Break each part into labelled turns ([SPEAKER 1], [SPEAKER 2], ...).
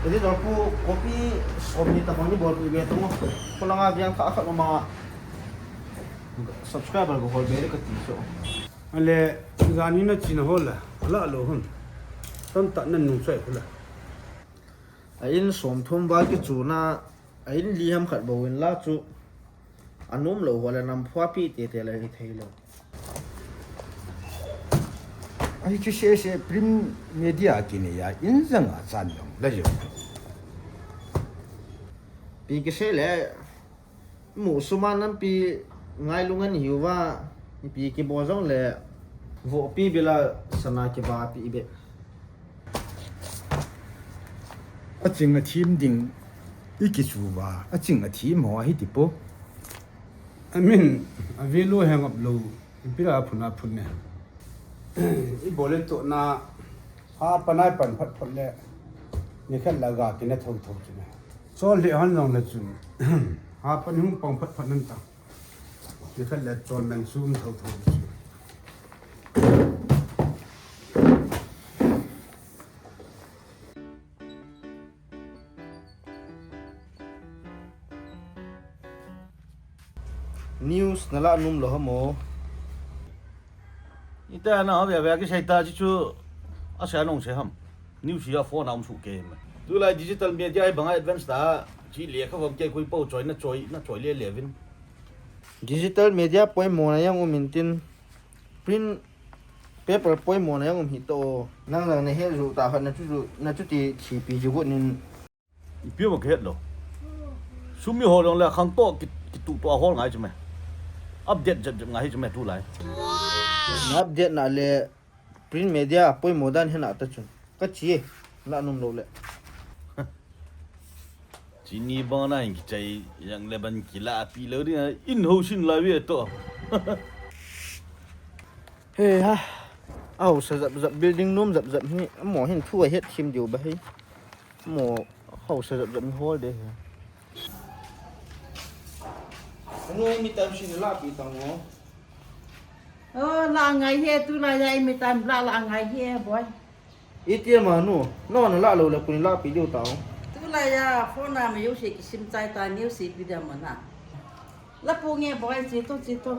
[SPEAKER 1] Jadi aku kopi omni tapang ni bol pibe tu mo. Kalau ngah biang kak akak mama subscriber ko hol bere kati so.
[SPEAKER 2] Ale gani na china hola la lo hun ton ta nan nu sai hola
[SPEAKER 1] Ain som thum ba ki chu na ain li ham khat bawin la chu anum lo wala nam phwa pi te te la thei lo.
[SPEAKER 3] 哎，这些些 print media 给你呀，印证啊占用那就。
[SPEAKER 1] Pi ki se le mu suman nam pi ngai lungan hiwa pi ki bo jong le vo pi bila sana ki ba pi be.
[SPEAKER 3] 啊，整个 team 定一个做吧，啊，整个 team 我还得不，
[SPEAKER 2] amin avelo hang up lo pira phuna phunne I bole to na ha panai pan phat phat le ni khan laga ki na thau thau chu so le han long la chu ha pan hung pong phat phat nan ta ni khan le chon nan sum thau thau chu
[SPEAKER 1] News nala num lo mo.
[SPEAKER 4] Ita na be be ki sai ta chi chu a sa nong se ham new sia phone am su game tu lai digital media ai bangai advance ta chi le kha vom ke koi po choi na choi le levin
[SPEAKER 1] Digital media poi mo na yang umintin print paper poi mo na yang hito nang nang ne he ru ta han na chu ti thi pi ju go nin
[SPEAKER 4] I pi mo ke lo sumi ho long la khang to ki tu to hol ngai chme update jat ngai chme tu lai
[SPEAKER 1] update na le print media poi mo dan hena ta chun ka chi na num lo le
[SPEAKER 4] chi ni ba na ki chai yang le ban ki la pi lo ri in ho sin la we to
[SPEAKER 1] he ha au sa zap building num zap ni mo hin thu het thim diu ba hi mo hau sa zap hol de Ano mi tam sin la pi tang mo
[SPEAKER 5] là ngày he tu là dạy mi tam là ngày he boy
[SPEAKER 1] itia ma no no na la lo la kun la pi diu tao
[SPEAKER 5] tu là ya phone na mi yo shi ki sim chai ta new si pi da ma na la pu nghe boy chỉ to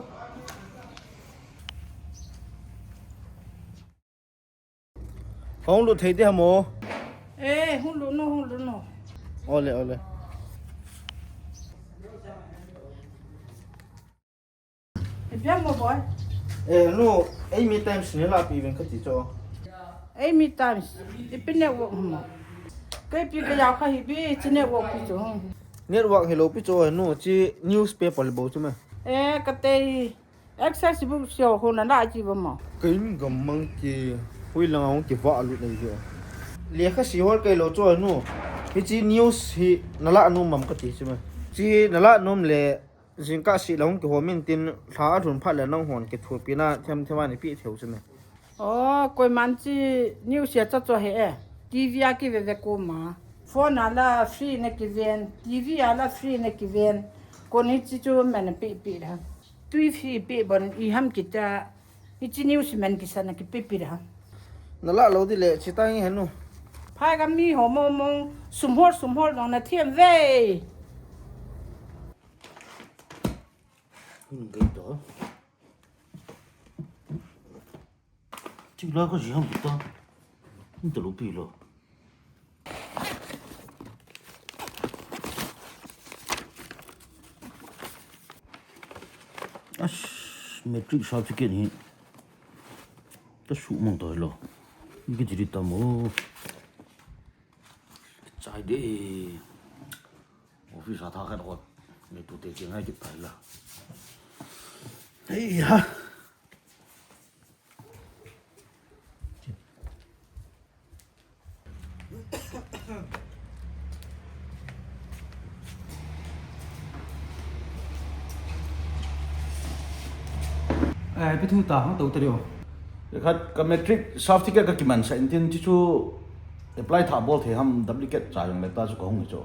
[SPEAKER 1] hong lu thei de mo
[SPEAKER 5] ê hung lu no
[SPEAKER 1] ole
[SPEAKER 5] e bien mo boy
[SPEAKER 1] no ai mi time sin la pi ven ka ti cho
[SPEAKER 5] ê mi tam e pi ne wo mo cái pi cái ya kha hi bi chi ne wo pi cho
[SPEAKER 1] network hello pi cho no chi newspaper bo chu ma
[SPEAKER 5] ê cái te accessible show ho na da chi ba mo
[SPEAKER 1] kin gam mang ki hui lang ong ki wa lu nei jo le kha si hol kai lo cho no hi chi news hi nala nu mam ka ti chu ma chi nala nom le jingka si long ki homin tin tha thun phat le nang hon ki thu pi na them thema ni pi theu chu ma
[SPEAKER 5] ồ coi man chi new sia cho he TV a ki ve ko ma phone ala free ne ki ven TV ala free ne ki ven ko ni chi chu man pi da tui fi pi bon I ham ki ta I chi news man ki sana ki pi da
[SPEAKER 1] nala lo di le chi ta ngi hanu
[SPEAKER 5] phai ga mi ho mo mo sum hor dong na thiam ve
[SPEAKER 4] cái đó chỉ là có gì không biết ta không tự lúc bị rồi metric certificate hi ta su mong tới rồi cái gì ta mua trái đi office sao thằng cái đó người tụi tiền chuyện hay chụp phải là
[SPEAKER 3] 哎呀，
[SPEAKER 6] ai biết thu ta không tàu tàu
[SPEAKER 4] cái khác cái metric certificate cái mình sẽ tin chứ chú apply thả ball thì ham duplicate trả用来ta chú có không được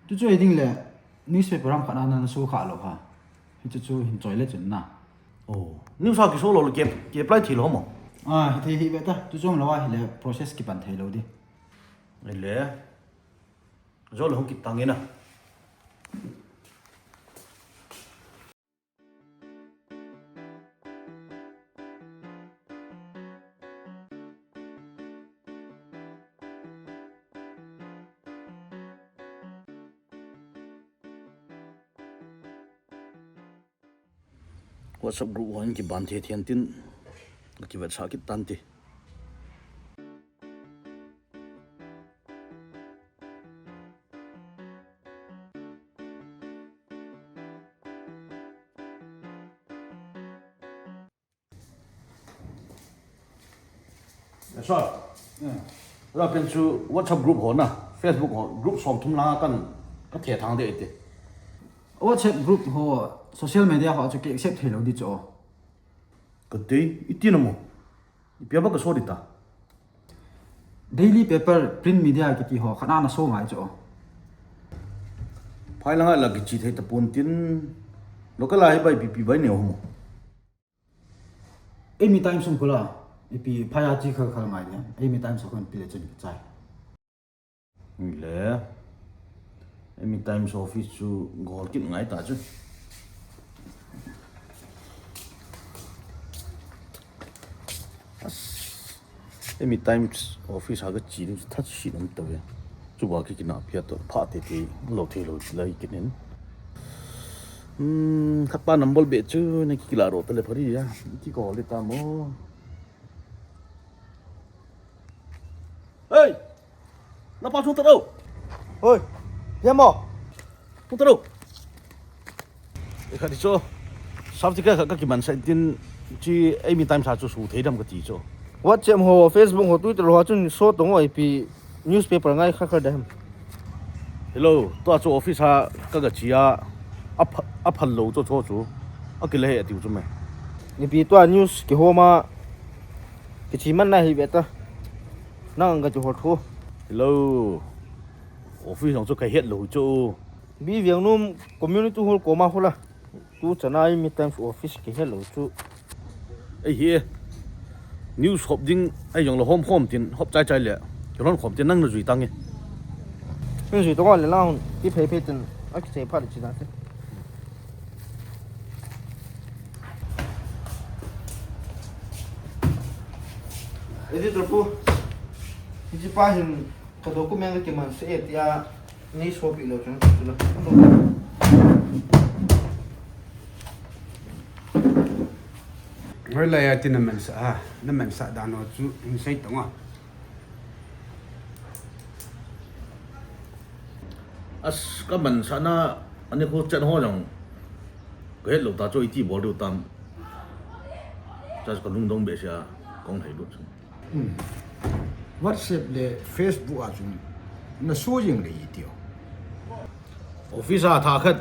[SPEAKER 6] chú chú định là newspaper ham khả năng số khá lâu ha chú chú hiện tại là chuyện na
[SPEAKER 4] ồ nếu sao cái số lo cái apply thì lo không
[SPEAKER 6] à thì vậy ta chú chú là là process cái bản thể lâu đi
[SPEAKER 4] lẽ zo lo hong ki tangena WhatsApp group hoin ki ban the thian tin ki wa sa ki tan ti so ra pen chu WhatsApp group ho na Facebook ho group som thum la kan ka the thang de ite
[SPEAKER 6] WhatsApp group ho social media ho chu ke accept thelo di cho
[SPEAKER 4] ka te itina mo ipya ba ka so dita
[SPEAKER 6] daily paper print media ki ti ho khana na so ngai cho
[SPEAKER 4] phai langa la ki chi thei ta pun tin local ai bai pp bai ne ho mo
[SPEAKER 6] any time sum kula ipi phaya chi kha kha ngai ne any time so kon pile chen chai
[SPEAKER 4] le emi times office chu gol kit ngai ta chu emi times office ha ga chi ni ta chi nam ta ve chu ba ki na phia to pha te ti lo the lo lai kinen khat pa nambol be chu ne ki la ro ta le phari ya ki ko le ta mo hey na pa chu ta đâu
[SPEAKER 1] ôi em mò
[SPEAKER 4] không tới đâu để khai đi cho sao thì cái mình sẽ tin chỉ em time sao cho số thế đâm cái gì cho
[SPEAKER 1] WhatsApp ho Facebook ho Twitter ho chun so tong oi pi newspaper ngai kha kha dam
[SPEAKER 4] hello tôi cho office ha cái gì à up hello cho chú cái này tiêu cho mày
[SPEAKER 1] ni pi to news ki ho ma ki chi man na hi beta nang ga chu ho thu
[SPEAKER 4] hello office cho cái hết lâu cho
[SPEAKER 1] bi viang num community hall ko ma hola tu chanai mi times office ki hello chu
[SPEAKER 4] ấy here news hộp ding ấy dùng là home tiền hộp trái trái lẹ cái nó hộp tiền năng là gì tăng nhỉ
[SPEAKER 1] nhưng gì to le lao ki phe phe tin a ki se pha chi da editor pu ji pa hin ka document ke man se ya ni so pi lo chun lo
[SPEAKER 2] rồi lại tin là mình sợ đàn nó chú mình xây đúng không
[SPEAKER 4] as cái mình sao na anh ấy có chân hoa rằng cái hết lục ta cho ít chỉ bỏ được tam cho cái lung đông bể xa con thấy luôn
[SPEAKER 3] WhatsApp le Facebook a chung na so jing le itio
[SPEAKER 4] office à thà khát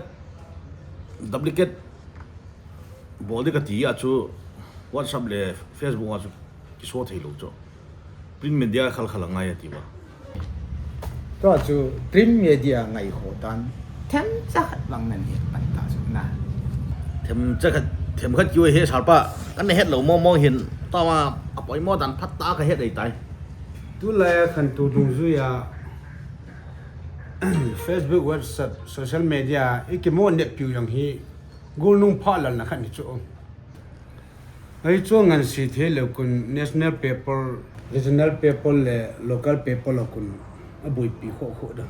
[SPEAKER 4] duplicate bỏ đi cái tí à chú WhatsApp le Facebook à chú cái số thấy luôn cho print media khal khal ngay à tí ba
[SPEAKER 3] to chu print media ngai ho dan them cha lang nan hi pan ta su na
[SPEAKER 4] thêm khát kêu hết sao ba cái này hết lâu mong hiện tao mà bói mò đàn phát ta cái hết đầy tay
[SPEAKER 2] tu lại khăn tu dung duy à Facebook WhatsApp social media ít cái món đẹp biểu yang hi gol nung pha lần là khăn chỗ ấy chỗ ngành sĩ thế là kun national paper regional paper le local paper là kun à buổi pi khổ đó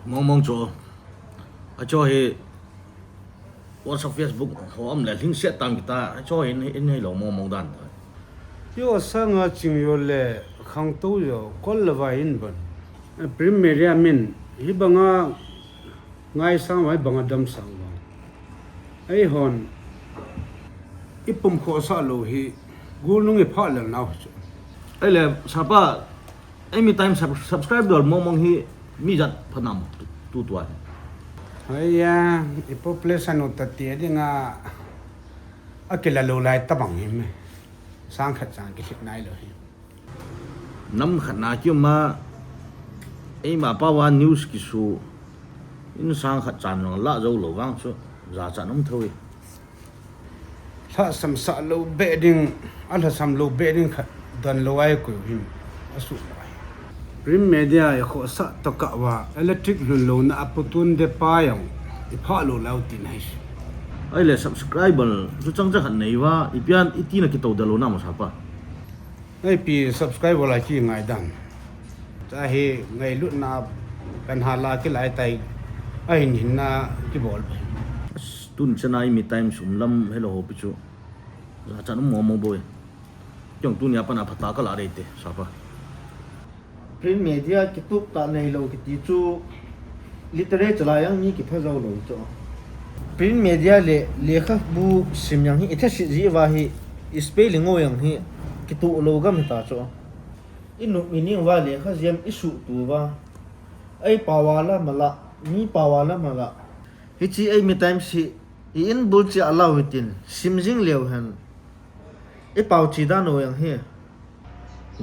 [SPEAKER 4] mong cho cho he WhatsApp Facebook họ âm lại link set tam kita cho in hay lâu mong đàn
[SPEAKER 2] yo sang a ching yo le khang tu yo kol la va in ban primaria min hi banga ngai sang vai banga dam sang ba ai hon ipum kho sa lo hi gul nung e pha la naw chu
[SPEAKER 4] ấy là sao ba em time subscribe được mong hi mi giật phần nằm tu tuổi
[SPEAKER 2] ai ya e population o ta ti dinga akela lo lai ta bang hi me sang khat sang ki thik nai lo hi
[SPEAKER 4] năm khả na kêu mà ấy mà bao nhiêu news cái số in sang khát chán nó lạ dâu lẩu vang số giá chán không thôi
[SPEAKER 2] tha sam sa lo be ding al sam lo be ding khat dan lo ai ko him asu print media e kho sa to ka wa electric lun lo na apotun de pa yang i pha lo lau tin hai
[SPEAKER 4] ai le subscriber chu chang cha han nei wa ipian itina ki to da lo na mo sa pa
[SPEAKER 2] ai pi subscribe wala chi ngai dan cha he ngai lu na kan hala ki lai tai ai hin na ki bol
[SPEAKER 4] tun chanai mi time sum lam hello ho pichu za chan mo mo boy jong tu nya pa na phata ka la re te sa pa
[SPEAKER 1] print media ki tup ta nei lo ki ti chu literature la yang ni ki pha zo lo cho print media le kha bu sim yang hi itha si ji wa hi spelling o yang hi ki tu lo ga mi ta cho inu meaning wa le kha jem isu tu wa ai pawala mala ni pawala mala hi chi ai mi time si in bul chi allow hitin simjing leo han e pau chi da no yang he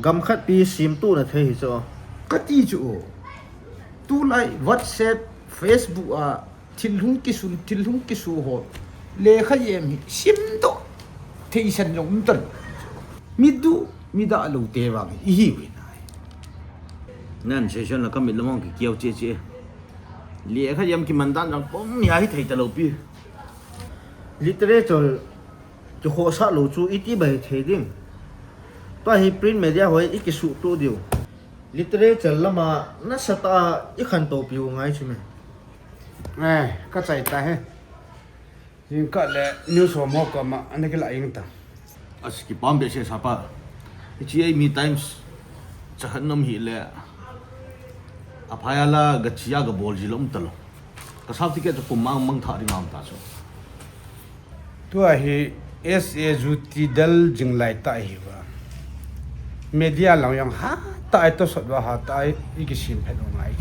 [SPEAKER 1] gam khat pi sim tu na thei cho
[SPEAKER 3] ka ti chu tu lai WhatsApp Facebook a thilhung ki su ho le kha yem hi sim do thei san yong tan mi da lo te wa hi wi nai
[SPEAKER 4] nan session la kam mi lamong ki kiau che che le kha yam ki mandan jang pom ya hi thei ta lo pi
[SPEAKER 1] literature chu kho sa lo chu iti bai thei ding pa hi print media hoi ikisu tu dio literature lama na sata i khan to piu ngai chime
[SPEAKER 2] ka chai ta he jing ka le news ho mo ka ma ane ke la ing ta
[SPEAKER 4] as ki pam be se sa pa chi ai mi times cha han nom hi le aphaya la ga chia ga bol ji lom talo ka sa ti ke chu mang mang tha ri nam ta so
[SPEAKER 2] tu a hi sa ju ti dal jing lai ta hi wa media lang yang ha ta to sot wa ha ta i ki sin phe do ngai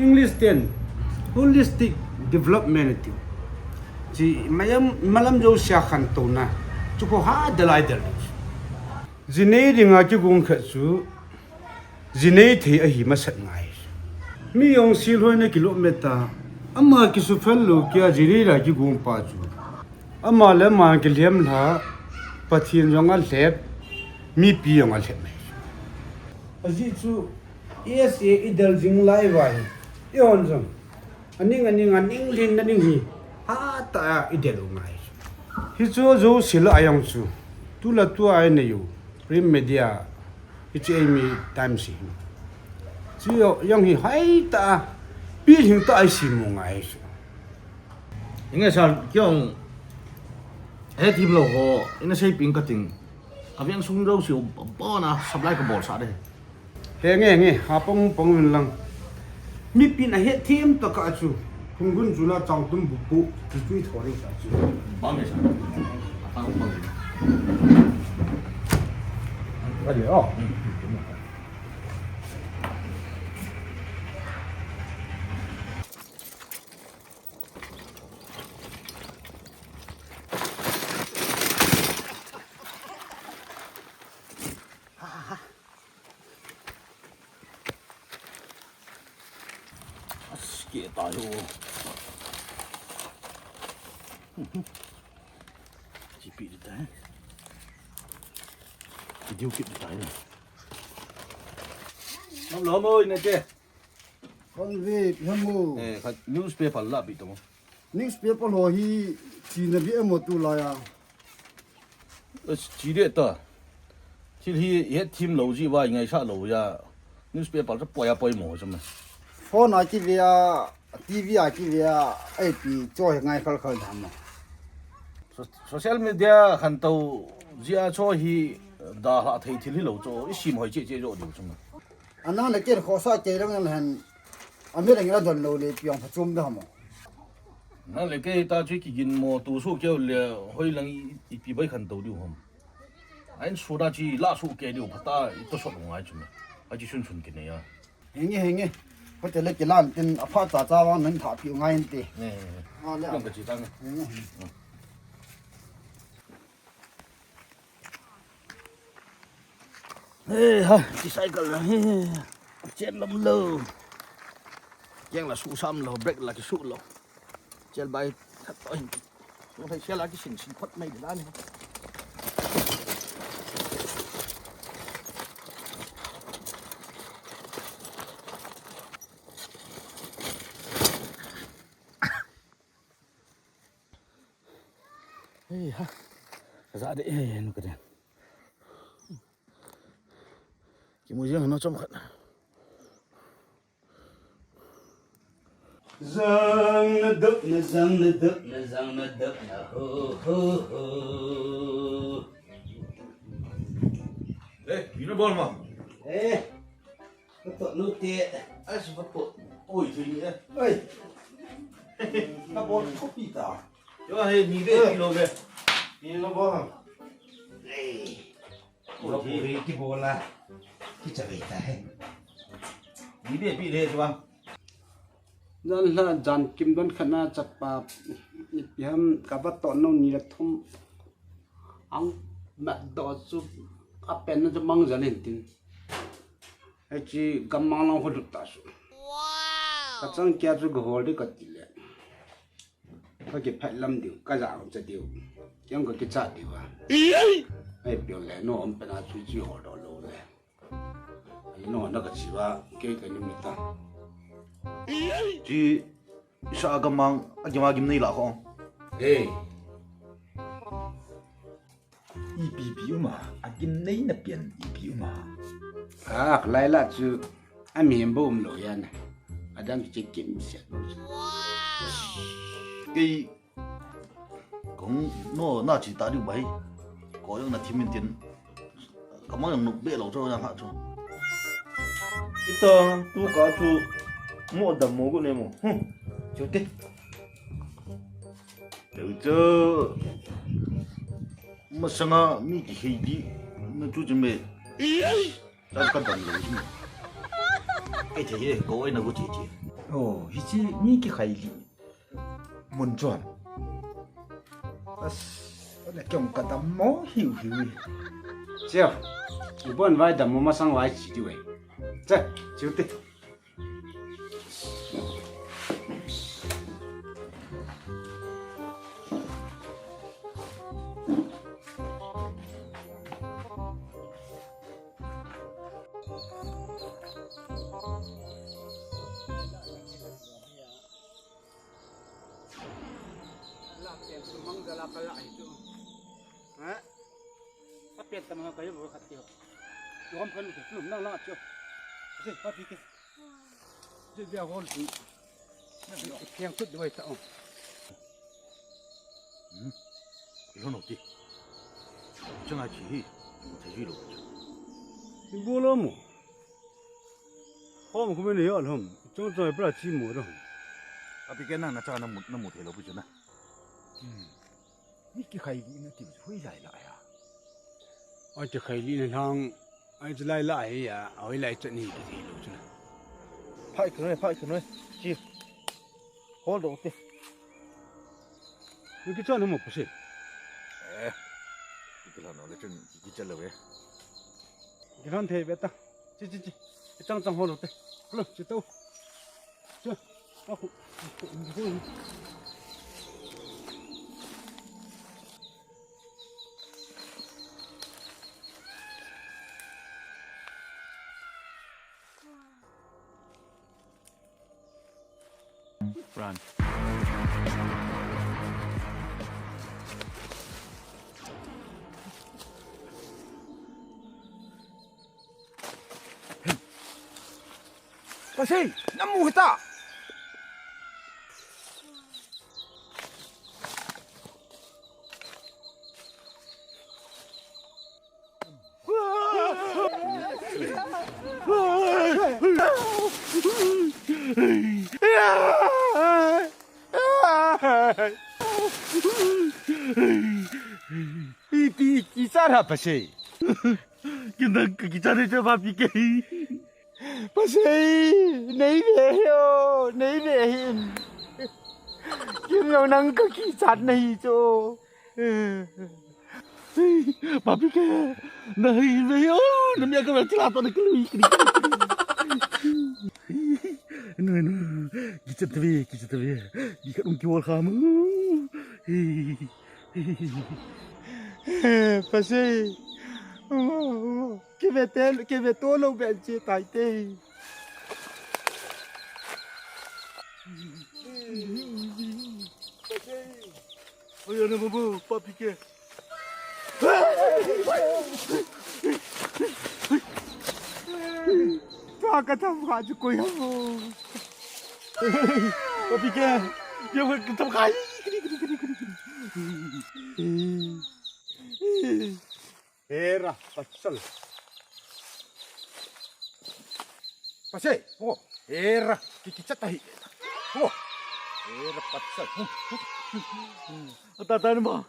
[SPEAKER 2] english ten holistic development ti ji mayam malam jo sha khan to na chu ko ha dalai dal jinei ringa ki gung kha chu jinei thei a hi ma sat ngai mi yong sil hoi na kilometer amma ki su phal lo kya jinei ra ki gung pa chu amma le ma ki lem la pathin jong al lep mi pi yong al lep aji chu sa idal jing lai vai yon jong aning lin na ning hi ha ta idel ngai hi chu zo sil ayang chu tu la tu ai ne yu print media ichi mi time si chi yo yang hi hai ta pi hing ta ai si mo ngai
[SPEAKER 4] inge sa kyong he tim lo ho ina sei ping ka ting avyang sung ro si bo na supply ka bol sa de
[SPEAKER 2] he nge ha pong min lang mi pin a he thim to ka chu hungun jula chang tum bu bu chu chui thori sa chu
[SPEAKER 4] ba me sa pa ko pang
[SPEAKER 3] ka di o
[SPEAKER 4] kia ta yo chỉ bị được đấy chỉ điều kiện được đấy năm lắm ơi này chứ
[SPEAKER 7] con về hâm mộ
[SPEAKER 4] newspaper là bị tao
[SPEAKER 7] newspaper lo hi chỉ là biết một tu lại à
[SPEAKER 4] chỉ để ta chỉ hi hết team lâu gì vậy ngày sau lâu ya newspaper rất bồi mồ cho mà
[SPEAKER 7] phone à cái về TV à cái về ai bị cho ngay khal khal tham mà
[SPEAKER 4] social media han tàu zia cho hi da ha thei thili lo cho isim hoi che che ro điều cho mà
[SPEAKER 7] anh nói là cái khó sai cái đó là hẳn anh biết là người ta dần lâu để piong phát chôm đó mà
[SPEAKER 4] na le ke ta chui ki gin mo tu su kêu le hoi lang i pi bai khan tàu điều hom anh su da chi la su ke điều phata to so ngai chu mà a chi sun sun ke ne ya
[SPEAKER 7] hình nghe có thể là cái lan tin phát trả ra vào mình thả piong ngay thế
[SPEAKER 4] nè
[SPEAKER 7] à lẽ
[SPEAKER 4] long cái chi tang ê ha chi cycle là chen lắm lơ chen là su sam lo break là cái su lo chen bay thật tội không thấy xe là cái xỉn xỉn phất mày để ra này
[SPEAKER 2] Hey ha. Za de eh nu ka.
[SPEAKER 4] Ki mu jeng no chom khat.
[SPEAKER 2] Zang na duk na zang na duk na zang na duk na ho ho ho.
[SPEAKER 4] Yun bol ma.
[SPEAKER 2] Eh. Có tội nút tiệt.
[SPEAKER 4] Ai sẽ phát bộ. Ôi thôi nhỉ.
[SPEAKER 2] Ơi. Nó bol không bị tao.
[SPEAKER 4] Yo hey ni de kilo be.
[SPEAKER 1] Ni nó bó.
[SPEAKER 2] Ủa thì vì cái bol là cái chả bị tai.
[SPEAKER 4] Ni de bi de chuan.
[SPEAKER 2] Nên là dàn kim đơn khăn na chặt bà hiểm cả bắt tọn nó ni là thum ông mẹ đó chú áp pen nó cho mang dần lên tin hay chỉ cầm mang nó hốt được ta số các trang kia chú gõ đi cái gì lệ cái phải làm điều cái nào cũng sẽ điều yang cái chả điều à ai biểu lệ nó ông bên chú chú họ đó lâu lệ nó cái gì và cái niệm ta
[SPEAKER 4] Ji sa gamang agim nei la khong.
[SPEAKER 3] Ê IPP mà Agim nei na pian IPP mà
[SPEAKER 2] à lại là chú anh miền bông lối anh à đang chỉ kiếm xét
[SPEAKER 4] Cái cũng nó na chỉ ta được vậy. Có những là thiên tiền. Cảm ơn nụ bể lâu cho rằng hạ cho.
[SPEAKER 1] Ít tờ tu có tu mua đầm mua của này mua. Chú tích.
[SPEAKER 4] Từ chứ mà sang à mi cái hay đi nó chú chừng mẹ. Ta cần tầm lâu chứ. Cái thế có ai nào có chị.
[SPEAKER 3] Ồ hi chi mi ki khai li Mun chuan As Là kyong ka tam mo hiu hiu
[SPEAKER 2] chưa ibuan vai đầm mà sang vai chỉ đi vậy chơi chú tích Hãy subscribe cho kênh Ghiền Mì Gõ để không bỏ lỡ những video hấp dẫn.
[SPEAKER 4] 이런 어디? 정하지. 대주로.
[SPEAKER 2] Bố lắm mà hôm không biết nữa không trong trời bây giờ chỉ mua đâu
[SPEAKER 4] À bị cái nào nó cho nó một thể lo bây giờ nè.
[SPEAKER 3] Mi ki khai li na ti hui lai la ya
[SPEAKER 2] ai chỉ khai đi nên thằng ai chỉ lại lại à ai lại chuyện gì cái gì luôn chứ
[SPEAKER 1] Phải cái này. Chi. Hold on tí.
[SPEAKER 2] cái chỗ nó một cái gì
[SPEAKER 4] cái là nó là chân cái chân rồi.
[SPEAKER 2] cái thằng thế biết ta chỉ cái trăng trăng hold on tí luôn chỉ tao chưa tao không
[SPEAKER 6] Run.
[SPEAKER 3] Pasay namu hita Ipi kisara pasay
[SPEAKER 4] Kita kita ni coba fikir.
[SPEAKER 3] Pasay नहीं về Kim Yêu Năng có kỳ sát này cho
[SPEAKER 4] Papi ke nahi veyo namya ka chila to na kili kili. No kita tabi di ka ung kiwal kham.
[SPEAKER 3] Pasay que ve todo ben chi tai te
[SPEAKER 4] Ôi ơi, bố, papi kia.
[SPEAKER 3] Kau kata buat cukup ya bu.
[SPEAKER 4] Papi kia. Dia buat ketemu kali.
[SPEAKER 7] Era, pasal. Pasal, oh, era, kita tahi. Oh, era pasal.
[SPEAKER 4] Tatan mah.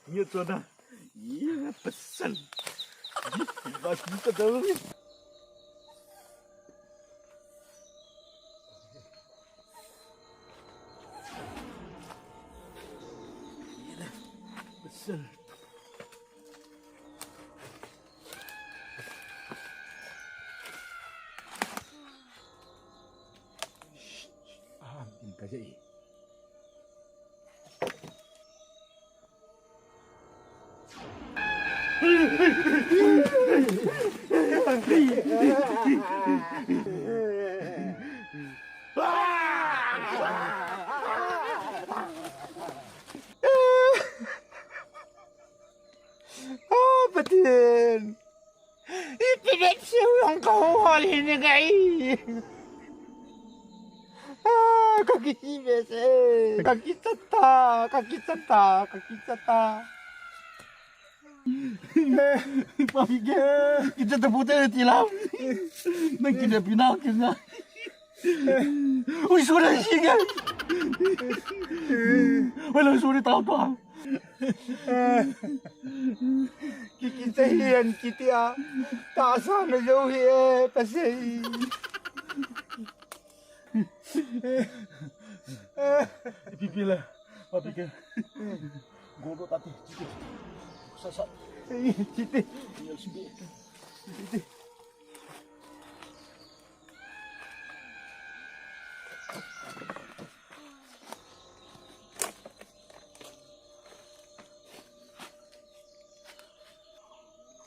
[SPEAKER 4] Iya tuan dah. Iya pesan. Bas kita tahu ni. Iya pesan.
[SPEAKER 7] Ini kasih.
[SPEAKER 3] Betul. Ipilit siya ang kahuhali ni Gai. Kakisibes eh. Kakisata.
[SPEAKER 4] Papi kia. Kita terputar tilam. Nak kita pindah ke sana. Ui suara singa. Walau suara tahu tuan.
[SPEAKER 3] Kikitahian kita tak sana jauh eh pasal.
[SPEAKER 4] Pipi lah. Papi kia. Godok tadi. Sasak.
[SPEAKER 3] Kita.
[SPEAKER 4] Yang sibuk.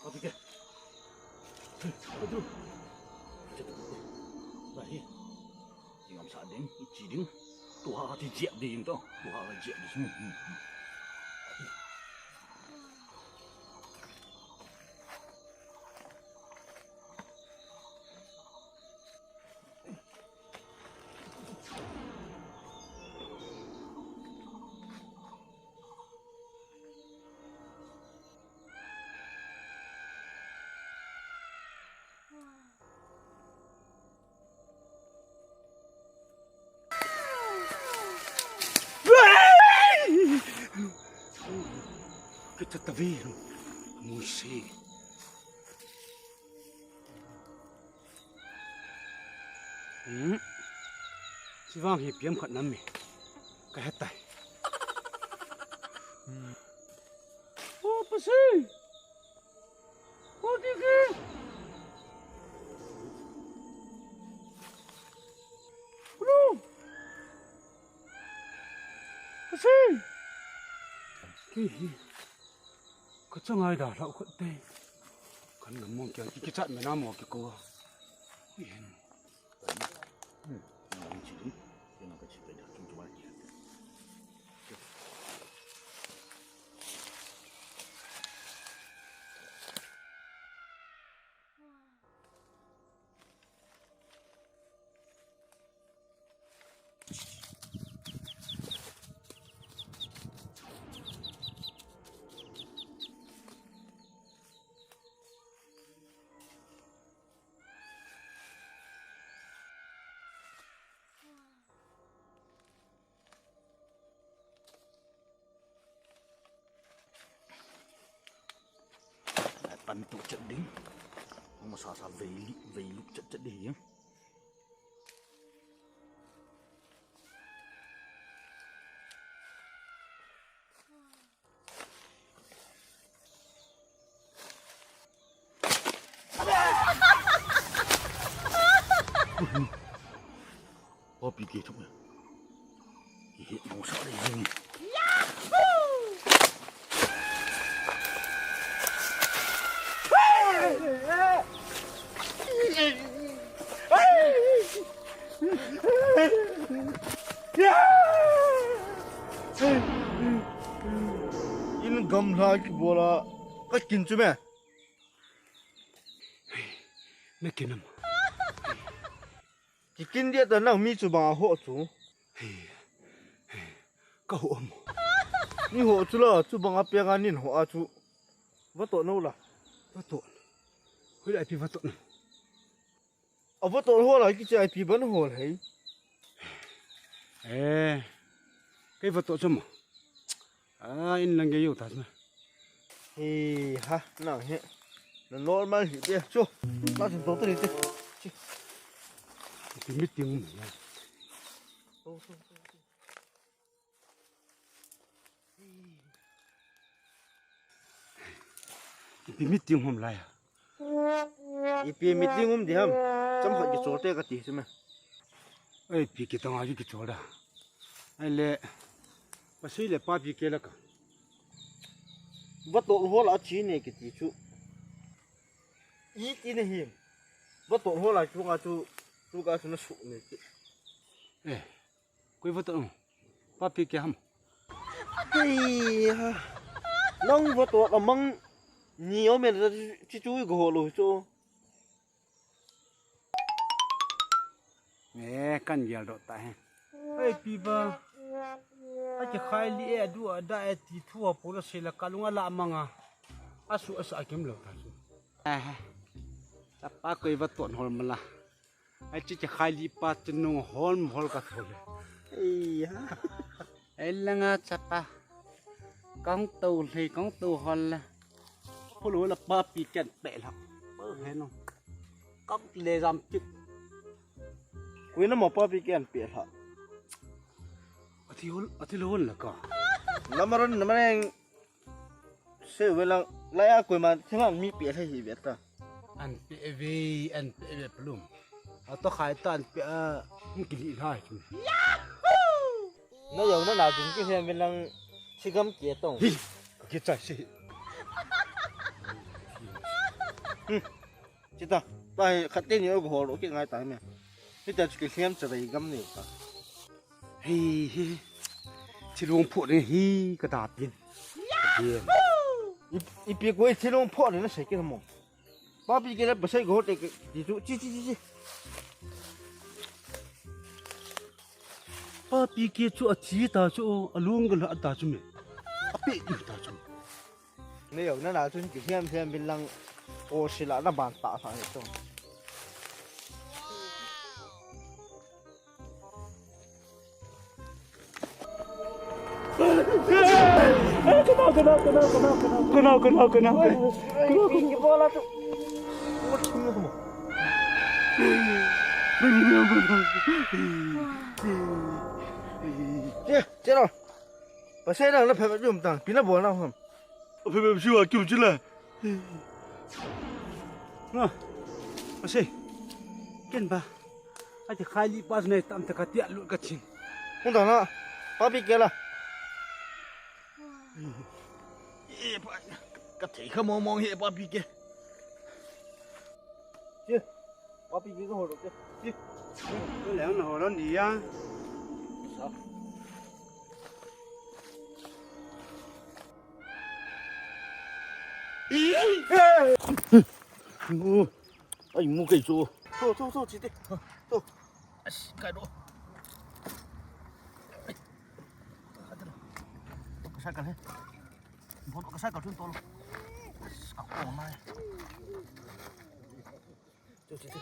[SPEAKER 4] Papi kia. Aduh. Baik. Jangan sading, ciding. Tuhan hati jiap dia tu. Tuhan jiap dia semua. Kita tawin. Musi.
[SPEAKER 2] Si Vang hiệp yếm khẩn nắm mì. Cái hết tay.
[SPEAKER 4] Oh, pasal. Oh, kiki. Belum. Pasal.
[SPEAKER 2] Cái có chẳng ai đào lậu khẩn tê. Khẩn ngắm mong kia cái chặn mà nam mò cái cô. Yên.
[SPEAKER 4] Yang ciding. Yang nak cerita dah. Cuma dia. Pan tu cek ding. Masalah veli cek dia. Oh pergi tu. Ini mau sakit ini.
[SPEAKER 1] kin gam la ki bola ka kin chu me
[SPEAKER 2] nó kia nằm
[SPEAKER 1] ki kin dia da nang mi chu ba ho chu
[SPEAKER 2] có hộ mà
[SPEAKER 1] ni ho chu la chu bang a pe ga nin ho a chu va to no la
[SPEAKER 2] vắt tội với lại thì vắt tội
[SPEAKER 1] a va to ho la ki chai pi ban ho lai
[SPEAKER 2] ê cái vắt tội cho mà in lần cái yêu thật mà
[SPEAKER 1] he ha nang he na normal hi be chu la sin to tri te
[SPEAKER 2] thì biết tiếng mà thì biết tiếng hôm nay à
[SPEAKER 1] i pi meeting di ham cham ha ki chote ka ti chu me
[SPEAKER 2] ê bị cái tao ai cái chỗ đó ai lệ bác sĩ lệ ba bị cái là cả
[SPEAKER 1] va to ho la chi ne ki ti chu i ti ne him va to ho la chu ga chu na su ne ki
[SPEAKER 2] ê quay vắt tội ba bị cái ham
[SPEAKER 1] hey ha nong va to ka mang ni o me chi chu go ho lo chu
[SPEAKER 2] ê căn nhà đó tại ê bị ba ai chỉ khai lìa đua đại thì thua bố nó sẽ là cả luôn là mang à asu asa kiếm được à ta ba coi vật tuần hồi mà là ai chỉ khai lìa ba chân nung hol cả thôi
[SPEAKER 1] hey ha
[SPEAKER 2] ai là ngã chapa con tàu hol là phụ nữ là ba bị kẹt bể lắm bơ hết nó con lê giam chứ
[SPEAKER 1] we na mo pa pi ken pe ha
[SPEAKER 2] ở thì luôn là cả
[SPEAKER 1] namaron namaneng se welang laya ko ma thingang mi pe thai hi beta
[SPEAKER 2] anh pe plum à tôi khai tan pe không kỹ hai chứ
[SPEAKER 1] nó yo na na jung ki hem welang chigam ke tong
[SPEAKER 2] cái trái gì
[SPEAKER 1] chita tai khatte ni go ho ki ngai tai me ni ta ki hem cha dai gam ni ta
[SPEAKER 2] hi chỉ luôn phụ này hi cái đạp pin
[SPEAKER 1] i pi ko thi long pho ni na se ki mo ba pi ke la ba sai go te ki chu chi
[SPEAKER 2] ba bị kia chỗ chỉ ta chỗ luôn cái là ta chỗ mình bị ta chỗ
[SPEAKER 1] ne yo na na chun ki hem bin lang o sila na ban ta sa ni to Cái bola tu. What thing mo? Chết rồi. Bà xe đang nó phải bắt dùng tàng, pin nó buồn đâu không?
[SPEAKER 2] phải siêu kiểu chứ là nó mà gì kiên ba ai thì khai li pas này tạm thời tiện luôn cái chuyện
[SPEAKER 1] Không tàng nó. Bà bị kia là.
[SPEAKER 4] cái thể không mong hệ ba bị kia
[SPEAKER 1] Chưa. Bà bị kia cái hồ được chưa? Chưa.
[SPEAKER 2] cái lẽ nào đó nhỉ á
[SPEAKER 1] Sao?
[SPEAKER 4] anh mua cái số
[SPEAKER 1] Thôi, chị đi. Thôi.
[SPEAKER 4] cái đó cái sao cái này muốn cái sao cái chúng tôi sao cổ này
[SPEAKER 1] Chị đi.